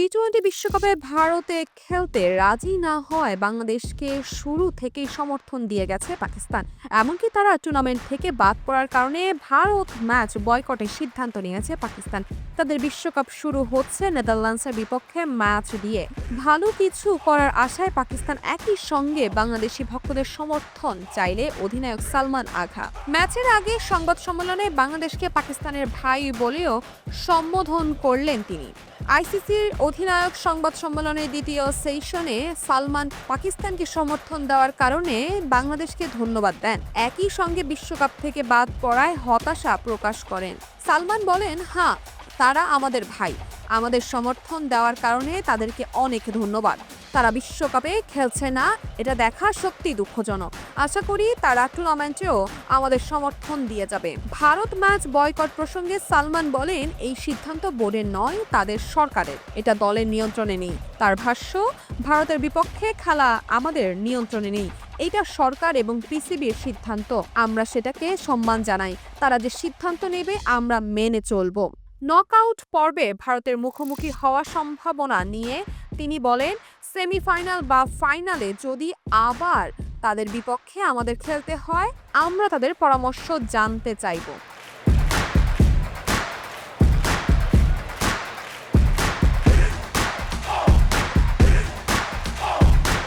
টি-20 বিশ্বকাপে ভারতে খেলতে রাজি না হওয়ায় বাংলাদেশকে শুরু থেকেই সমর্থন দিয়ে গেছে পাকিস্তান। এমনকি তারা টুর্নামেন্ট থেকে বাদ পড়ার কারণে ভারত ম্যাচ বয়কটের সিদ্ধান্ত নিয়েছে পাকিস্তান। তাদের বিশ্বকাপ শুরু হচ্ছে নেদারল্যান্ডসের বিপক্ষে ম্যাচ দিয়ে। ভালো কিছু করার আশায় পাকিস্তান একই সঙ্গে বাংলাদেশি ভক্তদের সমর্থন চাইলে অধিনায়ক সালমান আঘা ম্যাচের আগে সংবাদ সম্মেলনে বাংলাদেশকে পাকিস্তানের ভাই বলেও সম্বোধন করলেন তিনি। আইসিসির অধিনায়ক সংবাদ সম্মেলনের দ্বিতীয় সেশনে সালমান পাকিস্তানকে সমর্থন দেওয়ার কারণে বাংলাদেশকে ধন্যবাদ দেন। একই সঙ্গে বিশ্বকাপ থেকে বাদ পড়ায় হতাশা প্রকাশ করেন। সালমান বলেন, হ্যাঁ, তারা আমাদের ভাই, আমাদের সমর্থন দেওয়ার কারণে তাদেরকে অনেক ধন্যবাদ। তারা বিশ্বকাপে খেলছে না, এটা দেখা সত্যি দুঃখজনক। আশা করি তারা টুর্নামেন্টেও আমাদের সমর্থন দিয়ে যাবে। ভারত ম্যাচ বয়কট প্রসঙ্গে সালমান বলেন, এই সিদ্ধান্ত বোর্ডের নয়, তাদের সরকারের। এটা দলের নিয়ন্ত্রণে নেই। তার ভাষ্য, ভারতের বিপক্ষে খেলা আমাদের নিয়ন্ত্রণে নেই। এটা সরকার এবং পিসিবির সিদ্ধান্ত, আমরা সেটাকে সম্মান জানাই। তারা যে সিদ্ধান্ত নেবে আমরা মেনে চলব। নকআউট পর্বে ভারতের মুখোমুখি হওয়ার সম্ভাবনা নিয়ে তিনি বলেন, সেমিফাইনাল বা ফাইনালে যদি আবার তাদের বিপক্ষে আমাদের খেলতে হয়, আমরা তাদের পরামর্শ জানতে চাইব।